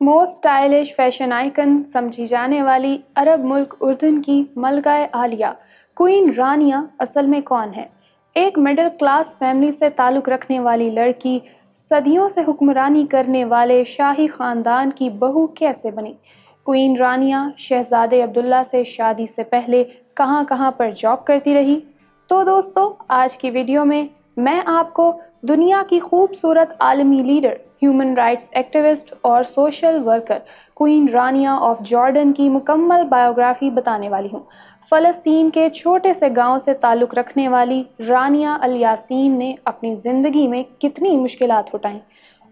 Most stylish fashion icon समझी जाने वाली अरब मुल्क उर्दन की मलका आलिया क्वीन रानिया असल में कौन है? एक मिडिल क्लास फैमिली से ताल्लुक़ रखने वाली लड़की सदियों से हुक्मरानी करने वाले शाही ख़ानदान की बहू कैसे बनी? क्वीन रानिया शहज़ादे अब्दुल्ला से शादी से पहले कहाँ कहाँ पर जॉब करती रही? तो दोस्तों, आज की वीडियो में मैं आपको दुनिया की खूबसूरत आलमी लीडर, ह्यूमन राइट्स एक्टिविस्ट और social worker queen Rania of Jordan की मुकम्मल बायोग्राफी बताने वाली हूँ। फ़लस्तीन के छोटे से गांव से ताल्लुक़ रखने वाली रानिया अल यासीन ने अपनी ज़िंदगी में कितनी मुश्किलात उठाईं,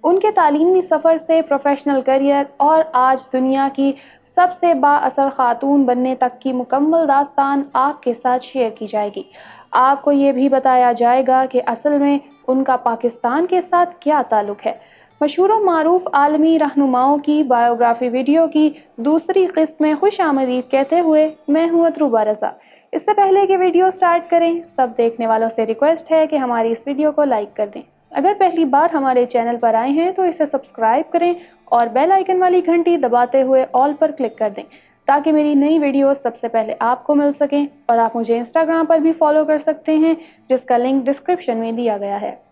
उनके तालीमी सफ़र से प्रोफेशनल करियर और आज दुनिया की सबसे बाअसर ख़ातून बनने तक की मुकम्मल दास्तान आपके साथ शेयर की जाएगी। आपको ये भी बताया जाएगा कि असल में उनका पाकिस्तान के साथ क्या ताल्लुक़ है। मशहूर व मारूफ आलमी रहनुमाओं की बायोग्राफी वीडियो की दूसरी किस्त में खुश आमदीद कहते हुए मैं हूँ अतरूबा रज़ा। इससे पहले कि वीडियो स्टार्ट करें, सब देखने वालों से रिक्वेस्ट है कि हमारी इस वीडियो को लाइक कर दें। अगर पहली बार हमारे चैनल पर आए हैं तो इसे सब्सक्राइब करें और बेल आइकन वाली घंटी दबाते हुए ऑल पर क्लिक कर दें ताकि मेरी नई वीडियो सबसे पहले आपको मिल सकें। और आप मुझे इंस्टाग्राम पर भी फॉलो कर सकते हैं, जिसका लिंक डिस्क्रिप्शन में दिया गया है।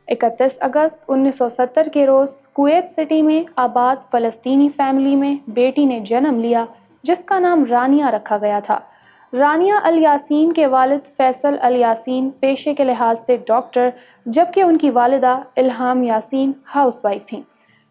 31 अगस्त 1970 के रोज़ कुवैत सिटी में आबाद फ़लस्तीनी फैमिली में बेटी ने जन्म लिया जिसका नाम रानिया रखा गया था। रानिया अल यासीन के वालिद फैसल अल यासीन पेशे के लिहाज से डॉक्टर, जबकि उनकी वालिदा इल्हाम यासीन हाउसवाइफ थीं।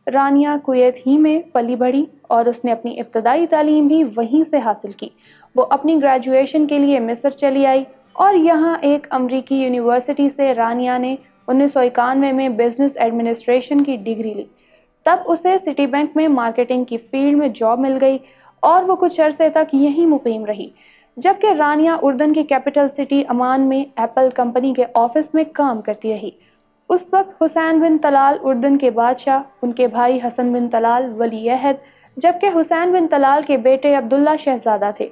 रानिया कुवैत ही में पली बढ़ी और उसने अपनी इब्तदाई तालीम भी वहीं से हासिल की। वो अपनी ग्रेजुएशन के लिए मिस्र चली आई और यहाँ एक अमरीकी यूनिवर्सिटी से रानिया ने 1991 में बिजनेस एडमिनिस्ट्रेशन की डिग्री ली। तब उसे सिटी बैंक में मार्केटिंग की फील्ड में जॉब मिल गई और वो कुछ अरसे तक यहीं मुकीम रही, जबकि रानिया उर्दन की कैपिटल सिटी अमान में एप्पल कंपनी के ऑफिस में काम करती रही। उस वक्त हुसैन बिन तलाल उर्दन के बादशाह, उनके भाई हसन बिन तलाल वली अहद, जबकि हुसैन बिन तलाल के बेटे अब्दुल्ला शहजादा थे।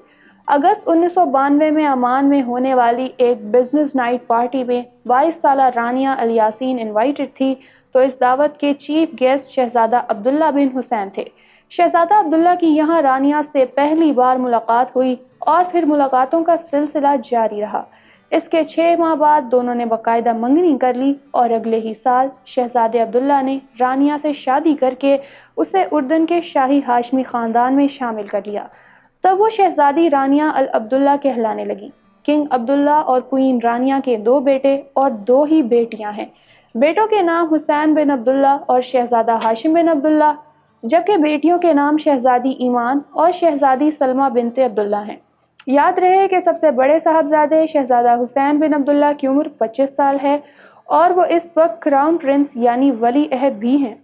अगस्त 1992 में अमान में होने वाली एक बिजनेस नाइट पार्टी में 22 साला रानिया अल यासीन इनवाइटेड थी, तो इस दावत के चीफ गेस्ट शहजादा अब्दुल्ला बिन हुसैन थे। शहजादा अब्दुल्ला की यहाँ रानिया से पहली बार मुलाकात हुई और फिर मुलाकातों का सिलसिला जारी रहा। इसके 6 माह बाद दोनों ने बाकायदा मंगनी कर ली और अगले ही साल शहजादे अब्दुल्ला ने रानिया से शादी करके उसे उर्दन के शाही हाशमी ख़ानदान में शामिल कर लिया। तब वो शहजादी रानिया अल अब्दुल्ला कहलाने लगी। किंग अब्दुल्ला और क्वीन रानिया के 2 बेटे और 2 ही बेटियां हैं। बेटों के नाम हुसैन बिन अब्दुल्ला और शहजादा हाशिम बिन अब्दुल्ला, जबकि बेटियों के नाम शहजादी ईमान और शहजादी सलमा बिनते अब्दुल्ला हैं। याद रहे कि सबसे बड़े साहबजादे शहजादा हुसैन बिन अब्दुल्ला की उम्र 25 साल है और वो इस वक्त क्राउन प्रिंस यानी वली अहद भी हैं।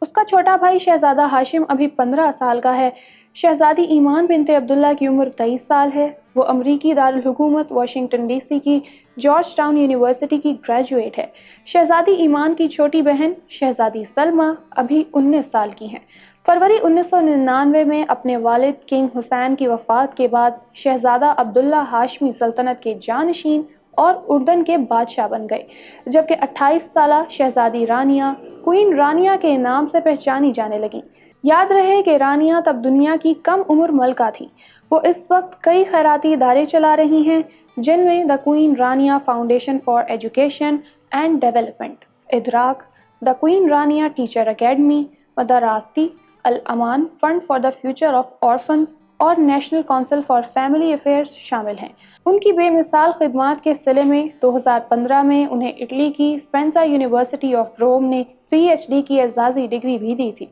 उसका छोटा भाई शहजादा हाशिम अभी 15 साल का है। शहजादी ईमान बिनते अब्दुल्ला की उम्र 23 साल है। वो अमरीकी दारुल हुकूमत वाशिंगटन डीसी की जॉर्ज टाउन यूनिवर्सिटी की ग्रेजुएट है। शहजादी ईमान की छोटी बहन शहजादी सलमा अभी 19 साल की हैं। फरवरी 1999 में अपने वालिद किंग हुसैन की वफ़ात के बाद शहजादा अब्दुल्ला हाशमी सल्तनत के जानशीन और उर्दन के बादशाह बन गए, जबकि 28 साला शहजादी रानिया क्वीन रानिया के नाम से पहचानी जाने लगी। याद रहे कि रानिया तब दुनिया की कम उम्र मलका थी। वो इस वक्त कई खैराती इदारे चला रही हैं, जिनमें the queen Rania foundation for education and development, Edraak, the queen Rania teacher academy, Madrasati, Al Aman fund for the future of orphans और national council for family affairs शामिल हैं। उनकी बेमिसाल खिदमात के सिले में 2015 में उन्हें इटली की स्पेंसा यूनिवर्सिटी ऑफ रोम ने PhD की एजाज़ी डिग्री भी दी थी।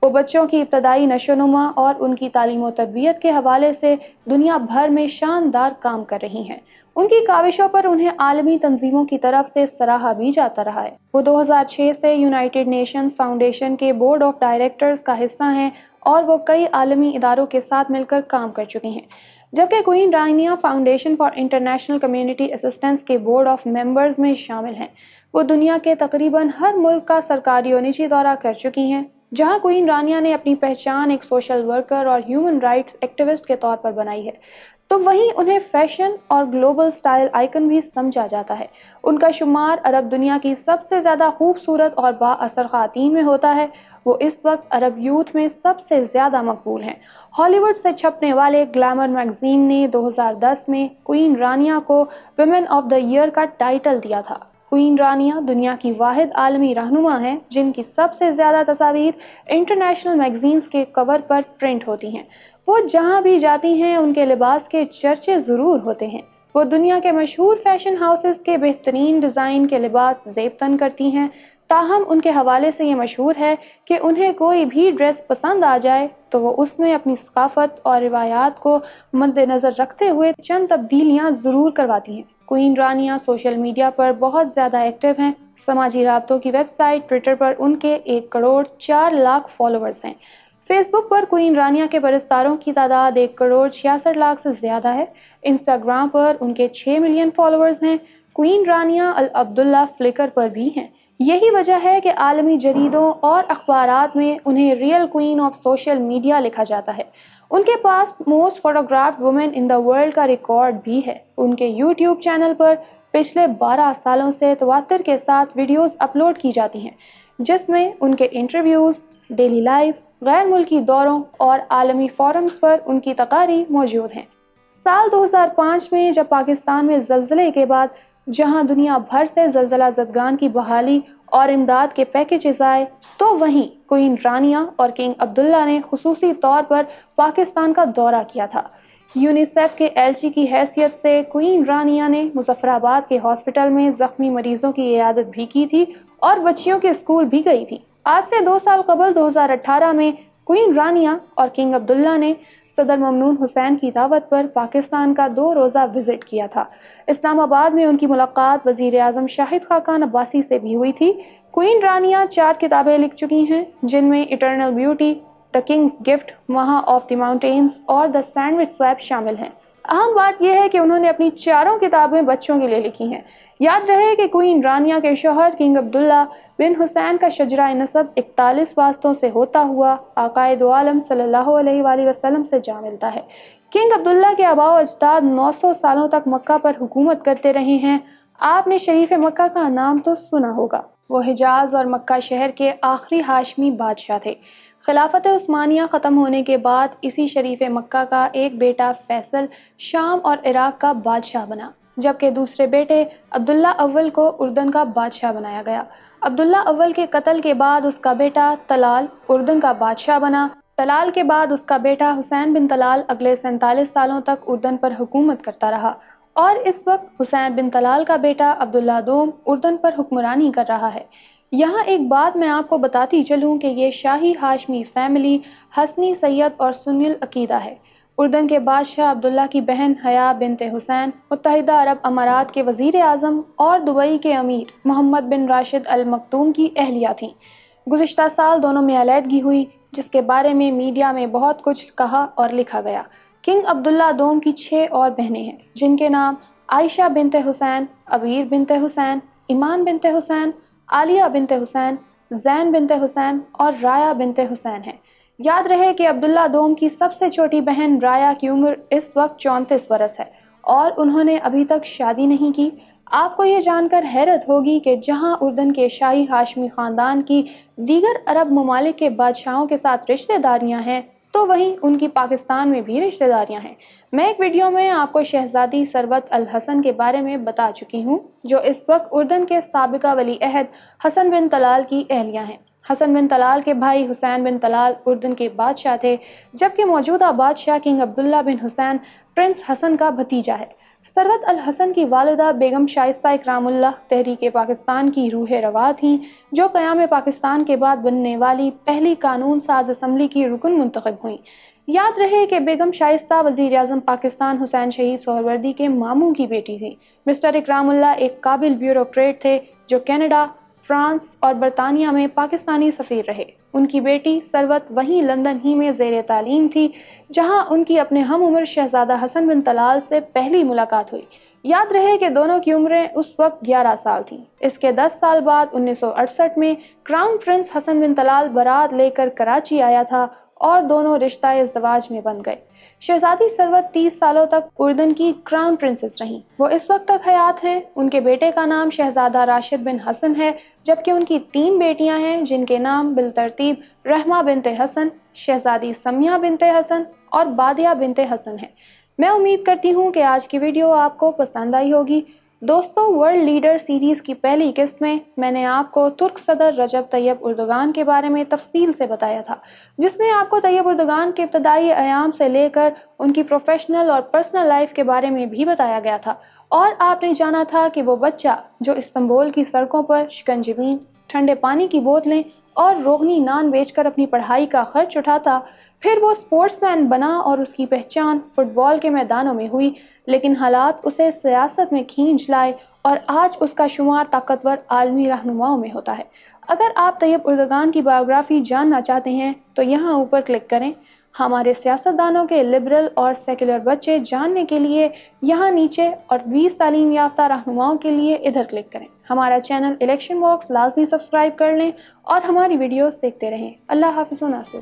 वो बच्चों की इब्तदाई नशोनुमा और उनकी तालीम और तरबियत के हवाले से दुनिया भर में शानदार काम कर रही हैं। उनकी काविशों पर उन्हें आलमी तंजीमों की तरफ से सराहा भी जाता रहा है। वो 2006 से यूनाइटेड नेशंस फाउंडेशन के बोर्ड ऑफ डायरेक्टर्स का हिस्सा हैं और वो कई आलमी इदारों के साथ मिलकर काम कर चुकी हैं, जबकि queen Rania foundation for international community assistance के बोर्ड ऑफ मेंबर्स में शामिल हैं। वो दुनिया के तकरीबन हर मुल्क का सरकारी और निजी दौरा कर चुकी हैं, जहां क्वीन रानिया ने अपनी पहचान एक सोशल वर्कर और ह्यूमन राइट्स एक्टिविस्ट के तौर पर बनाई है, तो वहीं उन्हें फैशन और ग्लोबल स्टाइल आइकन भी समझा जाता है। उनका शुमार अरब दुनिया की सबसे ज़्यादा खूबसूरत और बाअसर ख़वातीन में होता है وہ اس وقت عرب یوتھ میں سب سے زیادہ مقبول ہیں۔ ہالی ووڈ سے چھپنے والے گلیمر میگزین نے 2010 میں کوئین رانیا کو ویمن آف دا ایئر کا ٹائٹل دیا تھا۔ کوئین رانیا دنیا کی واحد عالمی رہنما ہیں جن کی سب سے زیادہ تصاویر انٹرنیشنل میگزینز کے کور پر پرنٹ ہوتی ہیں۔ وہ جہاں بھی جاتی ہیں ان کے لباس کے چرچے ضرور ہوتے ہیں۔ وہ دنیا کے مشہور فیشن ہاؤسز کے بہترین ڈیزائن کے لباس زیب تن کرتی ہیں، تاہم ان کے حوالے سے یہ مشہور ہے کہ انہیں کوئی بھی ڈریس پسند آ جائے تو وہ اس میں اپنی ثقافت اور روایات کو مد نظر رکھتے ہوئے چند تبدیلیاں ضرور کرواتی ہیں۔ کوئین رانیا سوشل میڈیا پر بہت زیادہ ایکٹیو ہیں۔ سماجی رابطوں کی ویب سائٹ ٹویٹر پر ان کے 1,04,00,000 فالوورز ہیں۔ فیس بک پر کوئین رانیا کے پرستاروں کی تعداد 1,66,00,000 سے زیادہ ہے۔ انسٹاگرام پر ان کے 6 ملین فالوورز ہیں۔ کوئین رانیا العبداللہ فلیکر پر بھی ہیں۔ یہی وجہ ہے کہ عالمی جریدوں اور اخبارات میں انہیں real queen of social media لکھا جاتا ہے۔ ان کے پاس most photographed woman in the world کا ریکارڈ بھی ہے۔ ان کے یوٹیوب چینل پر پچھلے 12 سالوں سے تواتر کے ساتھ ویڈیوز اپلوڈ کی جاتی ہیں جس میں ان کے انٹرویوز، ڈیلی لائف، غیر ملکی دوروں اور عالمی فورمز پر ان کی تقاریر موجود ہیں۔ سال 2005 میں جب پاکستان میں زلزلے کے بعد جہاں دنیا بھر سے زلزلہ زدگان کی بحالی اور امداد کے پیکیجز آئے تو وہیں کوئین رانیا اور کنگ عبداللہ نے خصوصی طور پر پاکستان کا دورہ کیا تھا۔ یونیسیف کے ایلچی کی حیثیت سے کوئین رانیا نے مظفر آباد کے ہاسپٹل میں زخمی مریضوں کی عیادت بھی کی تھی اور بچیوں کے اسکول بھی گئی تھی۔ آج سے 2 سال قبل 2018 میں کوئین رانیا اور کنگ عبداللہ نے صدر ممنون حسین کی دعوت پر پاکستان کا 2 روزہ وزٹ کیا تھا۔ اسلام آباد میں ان کی ملاقات وزیر اعظم شاہد خاقان عباسی سے بھی ہوئی تھی۔ کوئین رانیا 4 کتابیں لکھ چکی ہیں جن میں eternal beauty, the kings gift, مہا آف دی ماؤنٹینز اور دا سینڈوچ سویپ شامل ہیں۔ اہم بات یہ ہے کہ انہوں نے اپنی 4 کتابیں بچوں کے لیے لکھی ہیں۔ یاد رہے کہ کوئین رانیا کے شوہر کنگ عبداللہ بن حسین کا شجرہ نسب 41 واسطوں سے ہوتا ہوا آقائے دو عالم صلی اللہ علیہ وآلہ وسلم سے جا ملتا ہے۔ کنگ عبداللہ کے آباء و اجداد 900 سالوں تک مکہ پر حکومت کرتے رہے ہیں۔ آپ نے شریف مکہ کا نام تو سنا ہوگا۔ وہ حجاز اور مکہ شہر کے آخری ہاشمی بادشاہ تھے۔ خلافت عثمانیہ ختم ہونے کے بعد اسی شریف مکہ کا ایک بیٹا فیصل شام اور عراق کا بادشاہ بنا، جبکہ دوسرے بیٹے عبداللہ اول کو اردن کا بادشاہ بنایا گیا۔ عبداللہ اول کے قتل کے بعد اس کا بیٹا طلال اردن کا بادشاہ بنا۔ طلال کے بعد اس کا بیٹا حسین بن طلال اگلے 47 سالوں تک اردن پر حکومت کرتا رہا اور اس وقت حسین بن طلال کا بیٹا عبداللہ دوم اردن پر حکمرانی کر رہا ہے۔ یہاں ایک بات میں آپ کو بتاتی چلوں کہ یہ شاہی ہاشمی فیملی حسنی سید اور سنی العقیدہ ہے۔ اردن کے بادشاہ عبداللہ کی بہن حیا بنت حسین متحدہ عرب امارات کے وزیر اعظم اور دبئی کے امیر محمد بن راشد ال مکتوم کی اہلیہ تھیں۔ گزشتہ سال دونوں میں علیحدگی ہوئی جس کے بارے میں میڈیا میں بہت کچھ کہا اور لکھا گیا۔ کنگ عبداللہ دوم کی 6 اور بہنیں ہیں جن کے نام عائشہ بنت حسین، عبیر بنت حسین، ایمان بنت حسین، عالیہ بنت حسین، زین بنت حسین اور رایا بنت حسین ہیں۔ یاد رہے کہ عبداللہ دوم کی سب سے چھوٹی بہن رایا کی عمر اس وقت 34 برس ہے اور انہوں نے ابھی تک شادی نہیں کی۔ آپ کو یہ جان کر حیرت ہوگی کہ جہاں اردن کے شاہی ہاشمی خاندان کی دیگر عرب ممالک کے بادشاہوں کے ساتھ رشتہ داریاں ہیں تو وہیں ان کی پاکستان میں بھی رشتہ داریاں ہیں۔ میں ایک ویڈیو میں آپ کو شہزادی ثروت الحسن کے بارے میں بتا چکی ہوں جو اس وقت اردن کے سابقہ ولی عہد حسن بن طلال کی اہلیہ ہیں۔ حسن بن طلال کے بھائی حسین بن طلال اردن کے بادشاہ تھے جبکہ موجودہ بادشاہ کنگ عبداللہ بن حسین پرنس حسن کا بھتیجا ہے۔ ثروت الحسن کی والدہ بیگم شائستہ اکرام اللہ تحریک پاکستان کی روح رواں تھیں جو قیام پاکستان کے بعد بننے والی پہلی قانون ساز اسمبلی کی رکن منتخب ہوئیں۔ یاد رہے کہ بیگم شائستہ وزیر اعظم پاکستان حسین شہید سہروردی کے ماموں کی بیٹی تھی۔ مسٹر اکرام اللہ ایک قابل بیوروکریٹ تھے جو کینیڈا، فرانس اور برطانیہ میں پاکستانی سفیر رہے۔ ان کی بیٹی ثروت وہیں لندن ہی میں زیر تعلیم تھی جہاں ان کی اپنے ہم عمر شہزادہ حسن بن طلال سے پہلی ملاقات ہوئی۔ یاد رہے کہ دونوں کی عمریں اس وقت 11 سال تھیں۔ اس کے 10 سال بعد 1968 میں کراؤن پرنس حسن بن طلال بارات لے کر کراچی آیا تھا اور دونوں رشتہ ازدواج میں بن گئے۔ शहजादी सरवत 30 सालों तक उर्दन की क्राउन प्रिंसेस रहीं। वो इस वक्त तक हयात हैं। उनके बेटे का नाम शहजादा राशिद बिन हसन है, जबकि उनकी 3 बेटियां हैं जिनके नाम बिलतरतीब रहमा बिनते हसन, शहजादी समिया बिनते हसन और बादिया बिनते हसन है। मैं उम्मीद करती हूँ कि आज की वीडियो आपको पसंद आई होगी। दोस्तों, वर्ल्ड लीडर सीरीज़ की पहली किस्त में मैंने आपको तुर्क सदर रजब तैयब उर्दुगान के बारे में तफसील से बताया था, जिसमें आपको तैयब उर्दुगान के इब्तदाई अयाम से लेकर उनकी प्रोफेशनल और पर्सनल लाइफ के बारे में भी बताया गया था। और आपने जाना था कि वो बच्चा जो इस्तांबुल की सड़कों पर शिकंजवीन, ठंडे पानी की बोतलें और रोगनी नान बेचकर अपनी पढ़ाई का खर्च उठाता, फिर वो स्पोर्ट्समैन बना और उसकी पहचान फुटबॉल के मैदानों में हुई, लेकिन हालात उसे सियासत में खींच लाए और आज उसका शुमार ताकतवर आलमी रहनुमाओं में होता है। अगर आप तैयब उर्दुगान की बायोग्राफी जानना चाहते हैं तो यहाँ ऊपर क्लिक करें। हमारे सियासतदानों के लिबरल और सेकुलर बच्चे जानने के लिए यहाँ नीचे, और 20 तालीम याफ्ता रहनुमाओं के लिए इधर क्लिक करें। हमारा चैनल इलेक्शन बॉक्स लाजमी सब्सक्राइब कर लें और हमारी वीडियोस देखते रहें। अल्लाह हाफिज़ व नासिर।